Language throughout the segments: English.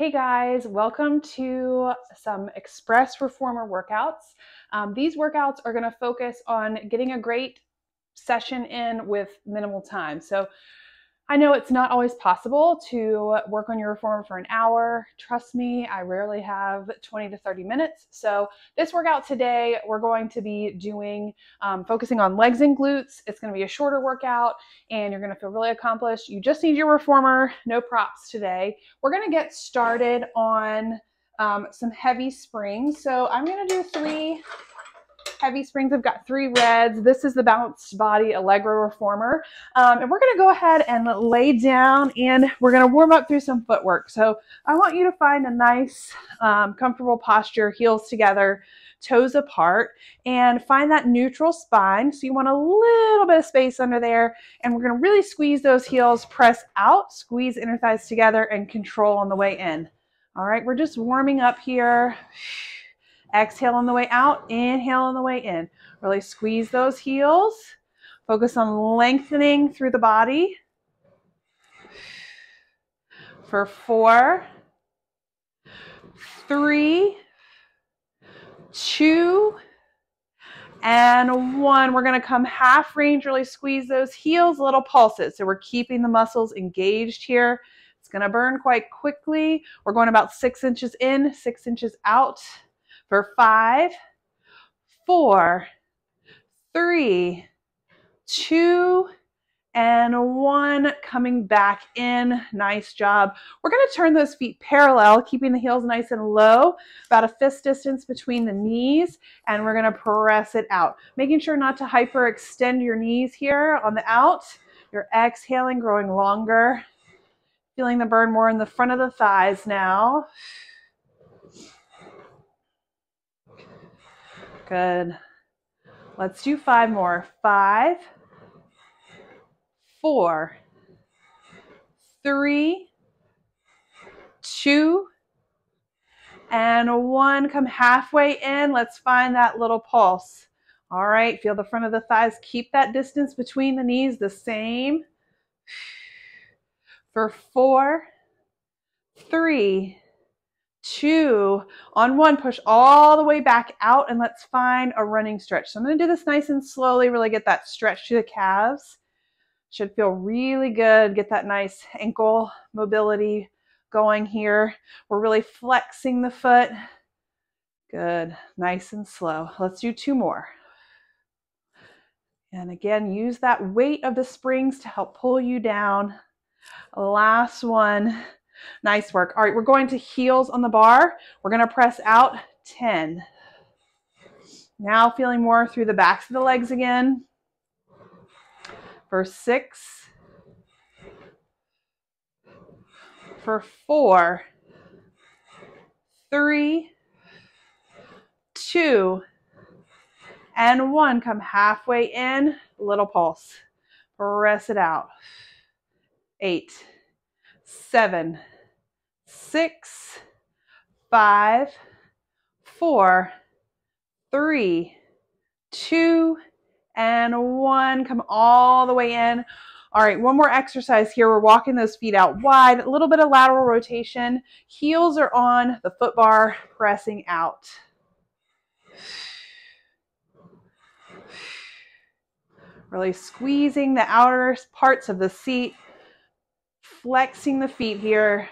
Hey guys, welcome to some Express Reformer workouts. These workouts are going to focus on getting a great session in with minimal time. So I know it's not always possible to work on your reformer for an hour. Trust me, I rarely have 20 to 30 minutes. So this workout today, we're going to be doing, focusing on legs and glutes. It's going to be a shorter workout and you're going to feel really accomplished. You just need your reformer, no props today. We're going to get started on some heavy springs. So I'm going to do 3 heavy springs. I've got 3 reds. This is the Balanced Body Allegro Reformer. And we're going to go ahead and lay down and we're going to warm up through some footwork. So I want you to find a nice, comfortable posture, heels together, toes apart, and find that neutral spine. So you want a little bit of space under there, and we're going to really squeeze those heels, press out, squeeze inner thighs together, and control on the way in. All right, we're just warming up here. Exhale on the way out, inhale on the way in. Really squeeze those heels. Focus on lengthening through the body. For 4, 3, 2, and 1. We're going to come half range, really squeeze those heels, little pulses. So we're keeping the muscles engaged here. It's going to burn quite quickly. We're going about 6 inches in, 6 inches out. For 5, 4, 3, 2, and 1. Coming back in. Nice job. We're going to turn those feet parallel, keeping the heels nice and low, about a fist distance between the knees, and we're going to press it out. Making sure not to hyperextend your knees here on the out. You're exhaling, growing longer. Feeling the burn more in the front of the thighs now. Good. Let's do 5 more. 5, 4, 3, 2, and 1. Come halfway in. Let's find that little pulse. All right. Feel the front of the thighs. Keep that distance between the knees the same. For 4, 3, 2, on 1, push all the way back out, and let's find a running stretch. So I'm going to do this nice and slowly, really get that stretch to the calves. Should feel really good. Get that nice ankle mobility going here. We're really flexing the foot. Good. Nice and slow. Let's do 2 more. And again, use that weight of the springs to help pull you down. Last one. Nice work. All right, we're going to heels on the bar. We're going to press out 10. Now feeling more through the backs of the legs again. For 6. For 4. 3. 2. And 1. Come halfway in. Little pulse. Press it out. 8. 7, 6, 5, 4, 3, 2, and 1. Come all the way in. All right, one more exercise here. We're walking those feet out wide, a little bit of lateral rotation. Heels are on the foot bar, pressing out. Really squeezing the outer parts of the seat. Flexing the feet here.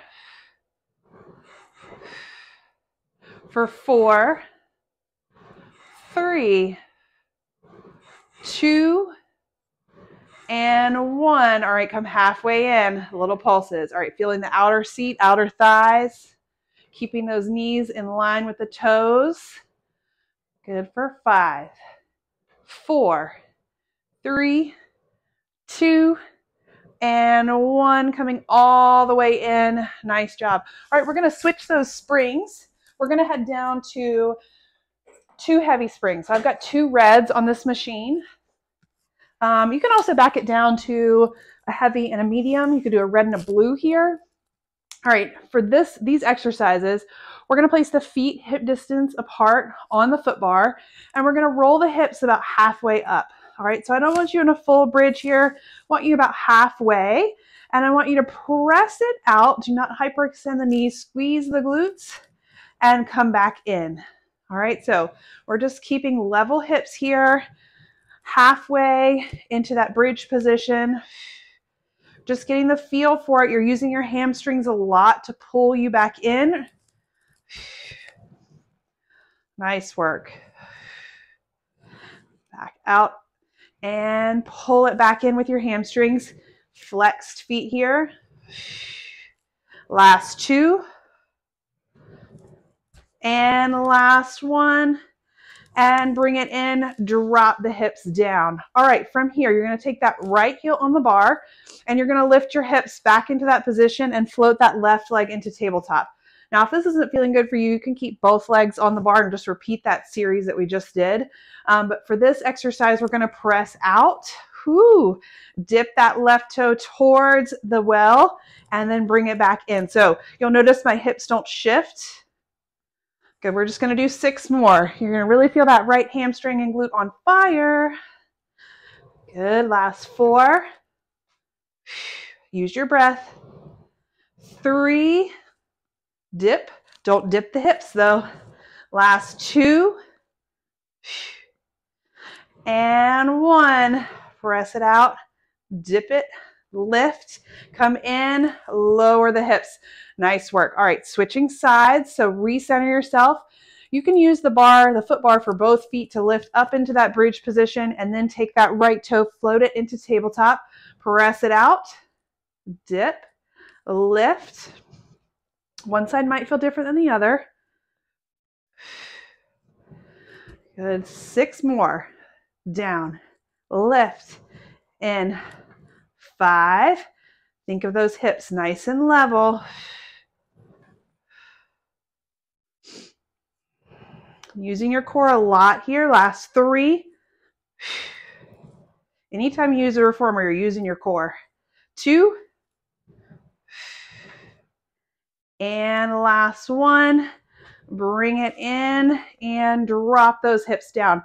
For 4, 3, 2, and 1. All right, come halfway in. Little pulses. All right, feeling the outer seat, outer thighs. Keeping those knees in line with the toes. Good for 5, 4, 3, 2, and 1. Coming all the way in. Nice job. All right, we're going to switch those springs. We're going to head down to 2 heavy springs. So I've got 2 reds on this machine. You can also back it down to a heavy and a medium. You could do a red and a blue here. All right, for these exercises, we're going to place the feet hip distance apart on the foot bar, and we're going to roll the hips about halfway up. All right, so I don't want you in a full bridge here. I want you about halfway, And I want you to press it out. Do not hyperextend the knees. Squeeze the glutes and come back in. All right, so we're just keeping level hips here, halfway into that bridge position. Just getting the feel for it. You're using your hamstrings a lot to pull you back in. Nice work. Back out and pull it back in with your hamstrings. Flexed feet here. Last two. And last one. And bring it in, drop the hips down. All right, from here, you're gonna take that right heel on the bar and you're gonna lift your hips back into that position and float that left leg into tabletop. Now, if this isn't feeling good for you, you can keep both legs on the bar and just repeat that series that we just did. But for this exercise, we're gonna press out. Whoo, dip that left toe towards the well and then bring it back in. So you'll notice my hips don't shift. Good, we're just gonna do 6 more. You're gonna really feel that right hamstring and glute on fire. Good, last 4. Use your breath. 3, dip. Don't dip the hips though. Last 2. And 1, press it out, dip it, lift, come in, lower the hips. Nice work. All right, switching sides. So recenter yourself. You can use the bar, the foot bar for both feet to lift up into that bridge position and then take that right toe, float it into tabletop, press it out, dip, lift. One side might feel different than the other. Good, 6 more. Down, lift, in, 5. Think of those hips nice and level. Using your core a lot here. Last 3. Anytime you use a reformer, you're using your core. 2. And last 1. Bring it in and drop those hips down.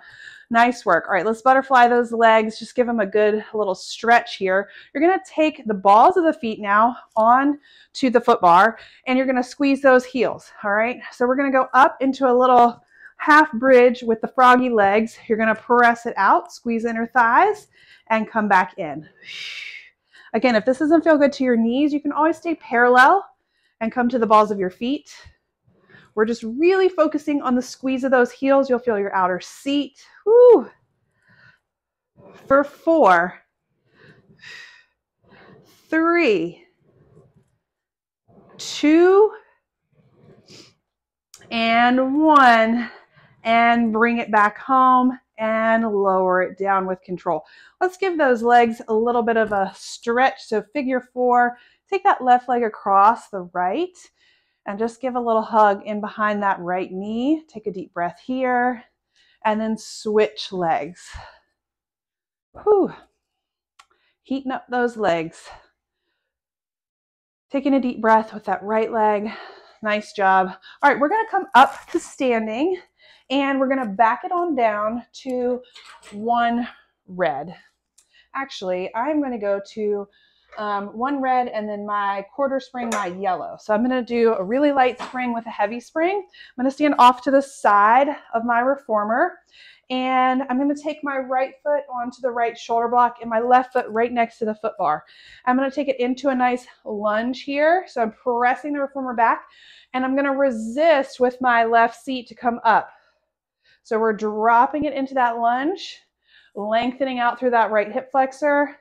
Nice work. All right, let's butterfly those legs. Just give them a good little stretch here. You're going to take the balls of the feet now on to the foot bar, and you're going to squeeze those heels. All right, so we're going to go up into a little half bridge with the froggy legs. You're going to press it out, squeeze inner thighs, and come back in. Again, if this doesn't feel good to your knees, you can always stay parallel and come to the balls of your feet. We're just really focusing on the squeeze of those heels. You'll feel your outer seat. Woo. For 4, 3, 2, and 1. And bring it back home and lower it down with control. Let's give those legs a little bit of a stretch. So figure 4, take that left leg across the right and just give a little hug in behind that right knee. Take a deep breath here and then switch legs. Whew. Heating up those legs. Taking a deep breath with that right leg. Nice job. All right, we're gonna come up to standing and we're gonna back it on down to 1 red. Actually, I'm gonna go to 1 red and then my quarter spring, my yellow. So I'm going to do a really light spring with a heavy spring. I'm going to stand off to the side of my reformer and I'm going to take my right foot onto the right shoulder block and my left foot right next to the foot bar. I'm going to take it into a nice lunge here. So I'm pressing the reformer back and I'm going to resist with my left seat to come up. So we're dropping it into that lunge, lengthening out through that right hip flexor.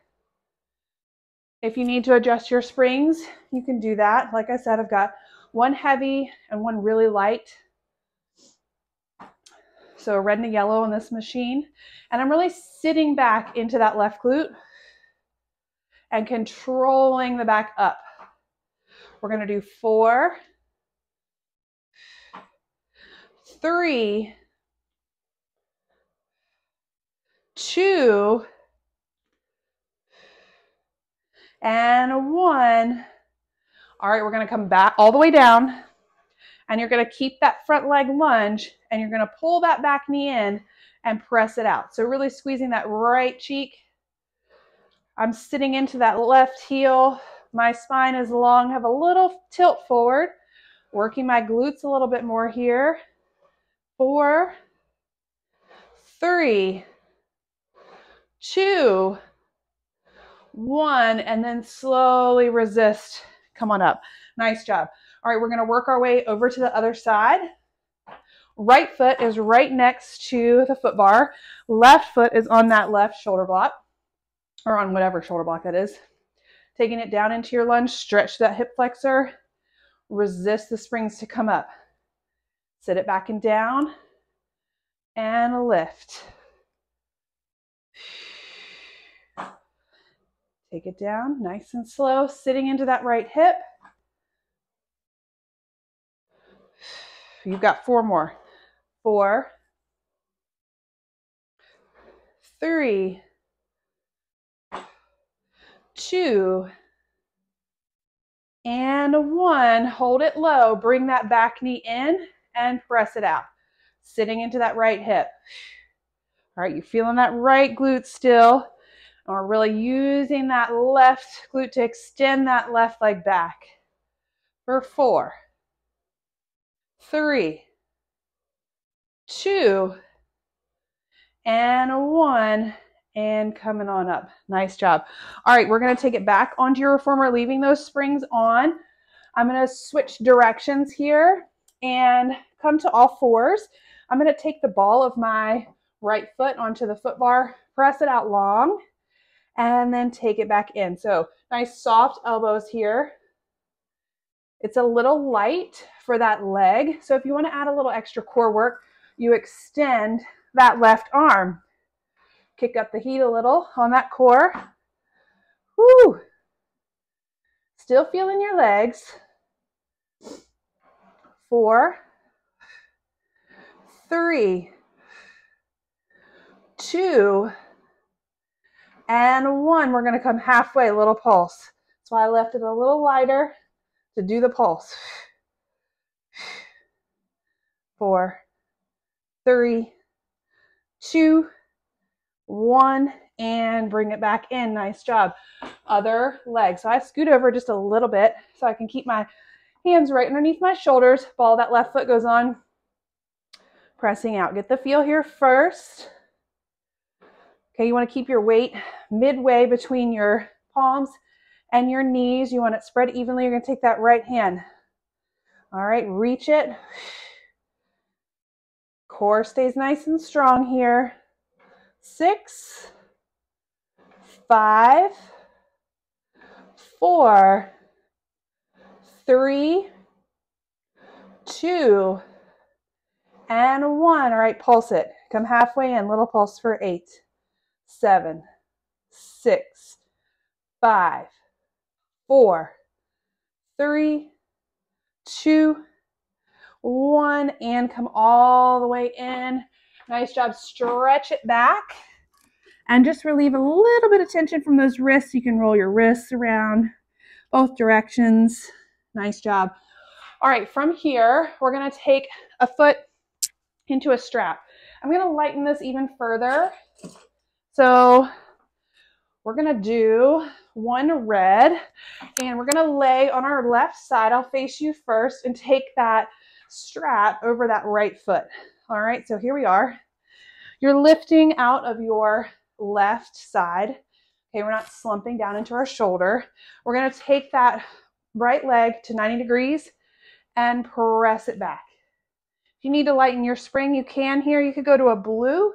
If you need to adjust your springs, you can do that. Like I said, I've got 1 heavy and 1 really light. So a red and a yellow on this machine. And I'm really sitting back into that left glute and controlling the back up. We're going to do 4, 3, 2, and 1. All right, we're going to come back all the way down and you're going to keep that front leg lunge and you're going to pull that back knee in and press it out. So really squeezing that right cheek. I'm sitting into that left heel, my spine is long, have a little tilt forward, working my glutes a little bit more here. 4, 3, 2, 1, and then slowly resist. Come on up. Nice job. All right, we're going to work our way over to the other side. Right foot is right next to the foot bar. Left foot is on that left shoulder block, or on whatever shoulder block that is. Taking it down into your lunge, stretch that hip flexor. Resist the springs to come up. Sit it back and down, and lift. Take it down, nice and slow, sitting into that right hip. You've got 4 more. 4, 3, 2, and 1. Hold it low. Bring that back knee in and press it out. Sitting into that right hip. All right, you're feeling that right glute still. And we're really using that left glute to extend that left leg back. For 4, 3, 2, and 1, and coming on up. Nice job. All right, we're going to take it back onto your reformer, leaving those springs on. I'm going to switch directions here and come to all fours. I'm going to take the ball of my right foot onto the foot bar, press it out long, and then take it back in. So nice soft elbows here. It's a little light for that leg. So if you want to add a little extra core work, you extend that left arm. Kick up the heat a little on that core. Woo! Still feeling your legs. 4, 3, 2, and 1. We're going to come halfway, a little pulse. That's why I left it a little lighter to do the pulse. 4, 3, 2, 1, and bring it back in. Nice job. Other leg. So I scoot over just a little bit so I can keep my hands right underneath my shoulders. Ball that left foot goes on. Pressing out. Get the feel here first. Okay, you want to keep your weight midway between your palms and your knees. You want it spread evenly. You're going to take that right hand. All right, reach it. Core stays nice and strong here. 6, 5, 4, 3, 2, and 1. All right, pulse it. Come halfway in. Little pulse for 8, 7, 6, 5, 4, 3, 2, 1, and come all the way in. Nice job. Stretch it back and just relieve a little bit of tension from those wrists. You can roll your wrists around both directions. Nice job. All right, from here, we're going to take a foot into a strap. I'm going to lighten this even further. So we're going to do one red, and we're going to lay on our left side. I'll face you first and take that strap over that right foot. All right, so here we are. You're lifting out of your left side. Okay, we're not slumping down into our shoulder. We're going to take that right leg to 90 degrees and press it back. If you need to lighten your spring, you can here. You could go to a blue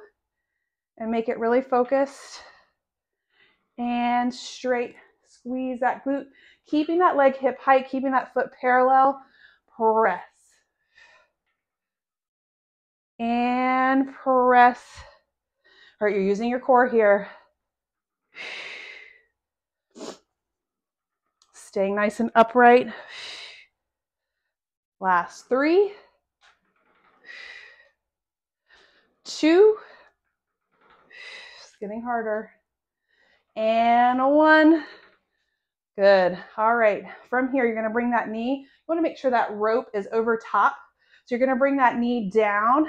and make it really focused. And straight, squeeze that glute, keeping that leg hip height, keeping that foot parallel. Press. And press. All right, you're using your core here. Staying nice and upright. Last 3, 2, it's getting harder, and 1. Good. All right, from here, you're going to bring that knee. You want to make sure that rope is over top. So you're going to bring that knee down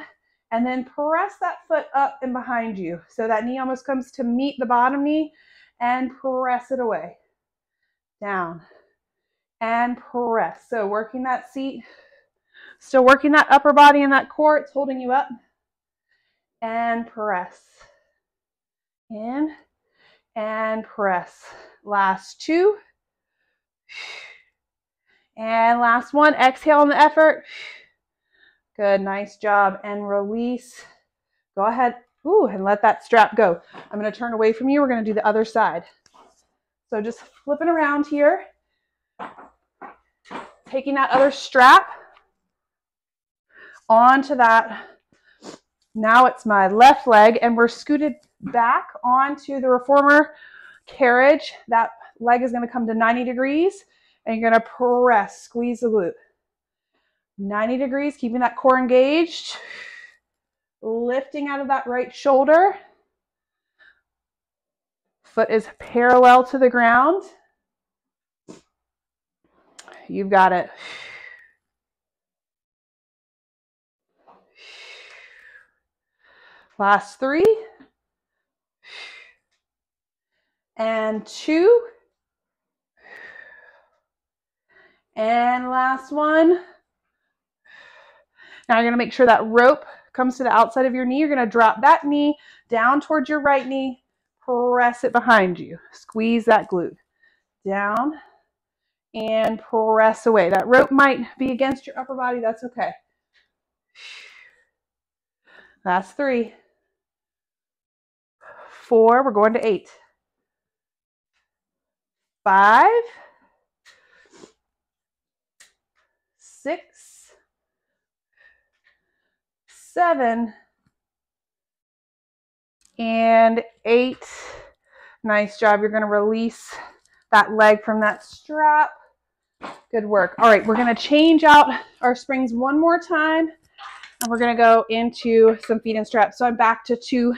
and then press that foot up and behind you. So that knee almost comes to meet the bottom knee and press it away. Down. and press. So working that seat, still working that upper body and that core. It's holding you up. And press. In and press. Last two. And last one. Exhale on the effort. Good, nice job. And release. Go ahead. Ooh, and let that strap go. I'm going to turn away from you. We're going to do the other side. So just flipping around here. Taking that other strap onto that. Now it's my left leg, and we're scooted back onto the reformer carriage. That leg is going to come to 90 degrees, and you're going to press, squeeze the glute. 90 degrees, keeping that core engaged. Lifting out of that right shoulder. Foot is parallel to the ground. You've got it. Last three. And two. And last one. Now you're going to make sure that rope comes to the outside of your knee. You're going to drop that knee down towards your right knee. Press it behind you. Squeeze that glute. Down and press away. That rope might be against your upper body. That's okay. Last three. 4. We're going to 8. 5. 6. 7. And 8. Nice job. You're going to release that leg from that strap. Good work. All right, we're going to change out our springs one more time, and we're going to go into some feet and straps. So I'm back to 2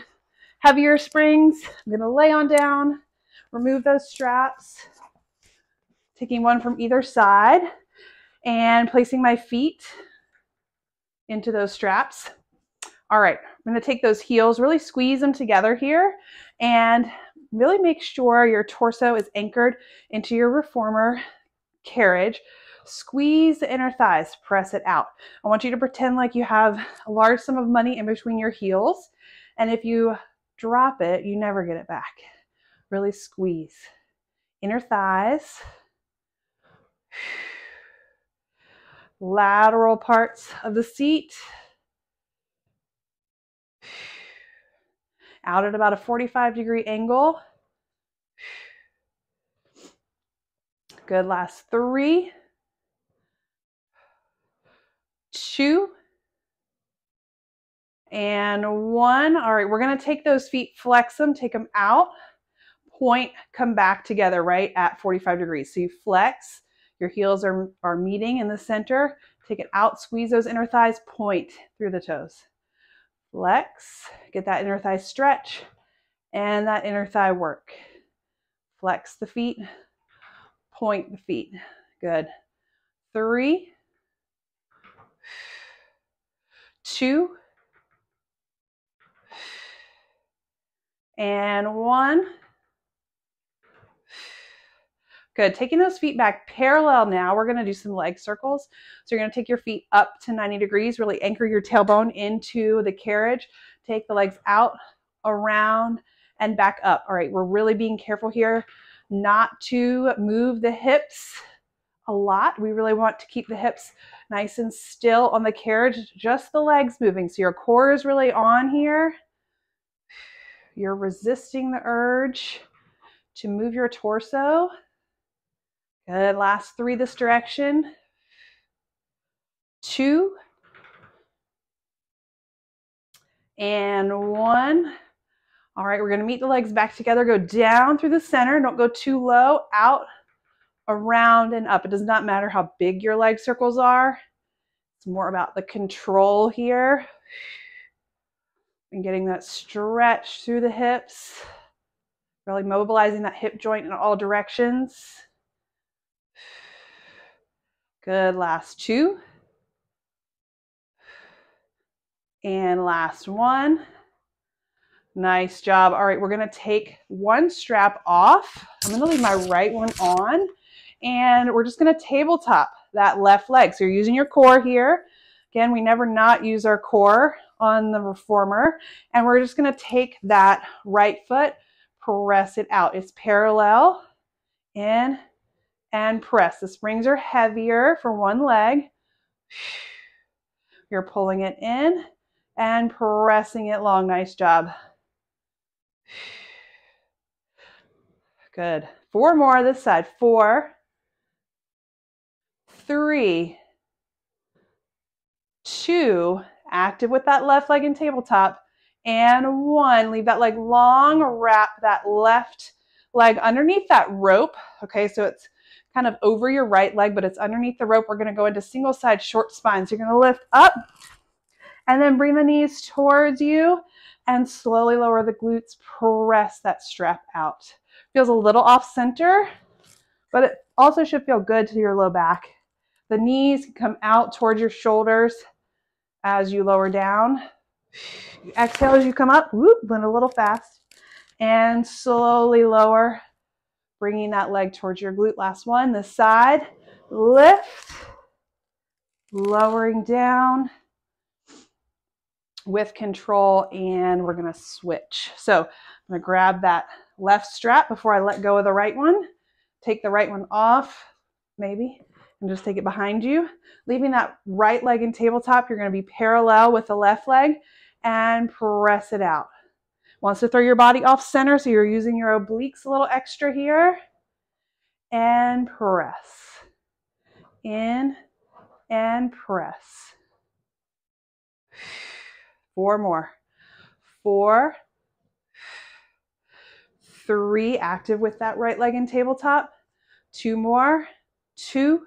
heavier springs. I'm going to lay on down, remove those straps, taking one from either side, and placing my feet into those straps. All right, I'm going to take those heels, really squeeze them together here, and really make sure your torso is anchored into your reformer carriage. Squeeze the inner thighs, press it out. I want you to pretend like you have a large sum of money in between your heels, and if you drop it, you never get it back. Really squeeze. Inner thighs. Lateral parts of the seat. Out at about a 45-degree angle. Good, last 3. 2. And 1. All right, we're going to take those feet, flex them, take them out, point, come back together right at 45 degrees. So you flex, your heels are meeting in the center, take it out, squeeze those inner thighs, point through the toes. Flex, get that inner thigh stretch and that inner thigh work. Flex the feet, point the feet. Good. 3, 2, and 1. Good. Taking those feet back parallel now, we're going to do some leg circles. So you're going to take your feet up to 90 degrees, really anchor your tailbone into the carriage. Take the legs out, around, and back up. All right, we're really being careful here not to move the hips a lot. We really want to keep the hips nice and still on the carriage, just the legs moving. So your core is really on here. You're resisting the urge to move your torso. Good, last 3 this direction. 2. And 1. All right, we're going to meet the legs back together. Go down through the center. Don't go too low. Out, around, and up. It does not matter how big your leg circles are. It's more about the control here. And getting that stretch through the hips. Really mobilizing that hip joint in all directions. Good, last 2. And last 1. Nice job. All right, we're going to take one strap off. I'm going to leave my right one on, And we're just going to tabletop that left leg. So you're using your core here. Again, we never not use our core on the reformer. And we're just going to take that right foot, press it out. It's parallel, in, and press. The springs are heavier for one leg. You're pulling it in and pressing it long. Nice job. Good. 4 more this side. 4, 3, 2, active with that left leg in tabletop, and 1. Leave that leg long, wrap that left leg underneath that rope. Okay, so it's kind of over your right leg, but it's underneath the rope. We're going to go into single side short spine. So you're going to lift up and then bring the knees towards you and slowly lower the glutes. Press that strap out. Feels a little off center, but it also should feel good to your low back. The knees can come out towards your shoulders as you lower down. Exhale as you come up. Whoop, blend a little fast. And slowly lower, bringing that leg towards your glute. Last one, this side. Lift, lowering down with control, and we're going to switch. So I'm going to grab that left strap before I let go of the right one. Take the right one off, maybe, and just take it behind you. Leaving that right leg in tabletop, you're going to be parallel with the left leg and press it out. Wants to throw your body off center, so you're using your obliques a little extra here. And press. In and press. 4 more. 4, 3, active with that right leg in tabletop. 2 more. 2,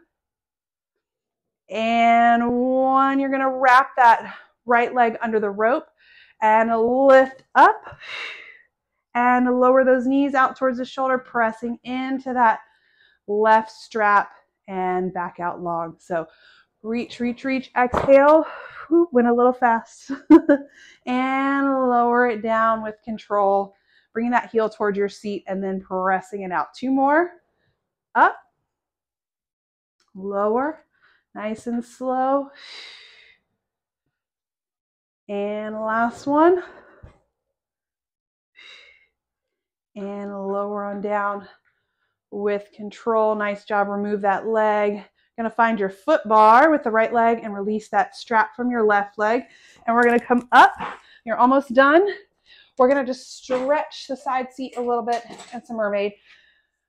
and 1. You're going to wrap that right leg under the rope and lift up and lower those knees out towards the shoulder, pressing into that left strap and back out long. So reach, reach, reach, exhale. Whoop, went a little fast. And lower it down with control, bringing that heel towards your seat and then pressing it out. 2 more. Up, lower, nice and slow. And last one. And lower on down with control. Nice job. Remove that leg. Going to find your foot bar with the right leg and release that strap from your left leg. And we're going to come up. You're almost done. We're going to just stretch the side seat a little bit and some mermaid.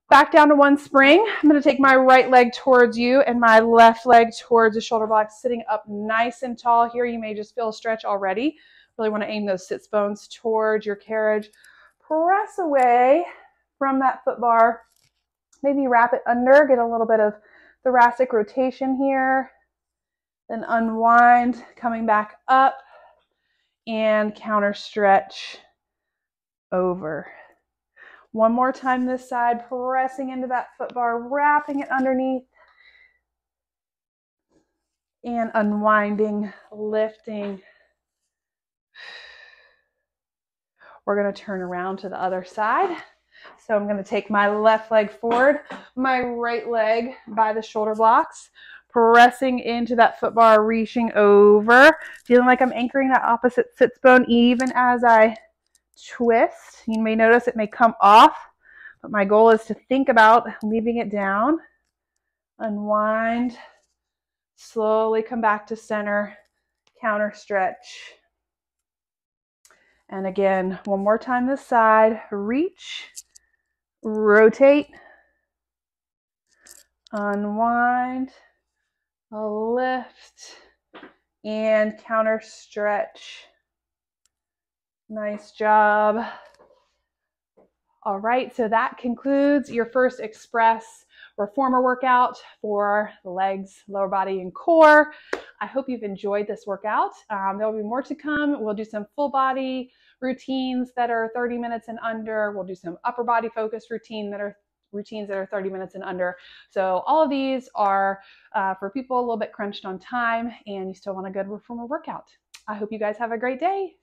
Back down to 1 spring. I'm going to take my right leg towards you and my left leg towards the shoulder blocks, sitting up nice and tall here. You may just feel a stretch already. Really want to aim those sits bones towards your carriage. Press away from that foot bar. Maybe wrap it under, get a little bit of thoracic rotation here. Then unwind, coming back up and counter stretch over. 1 more time this side, pressing into that foot bar, wrapping it underneath and unwinding, lifting. We're going to turn around to the other side. So I'm going to take my left leg forward, my right leg by the shoulder blocks, pressing into that foot bar, reaching over, feeling like I'm anchoring that opposite sits bone even as I twist. You may notice it may come off, but my goal is to think about leaving it down. Unwind, slowly come back to center, counter stretch. And again, 1 more time this side, reach, rotate, unwind, lift, and counter stretch. Nice job. All right, so that concludes your first Express Reformer workout for the legs, lower body, and core. I hope you've enjoyed this workout. There will be more to come. We'll do some full body routines that are 30 minutes and under. We'll do some upper body focused routines that are 30 minutes and under. So all of these are for people a little bit crunched on time and you still want a good reformer workout. I hope you guys have a great day.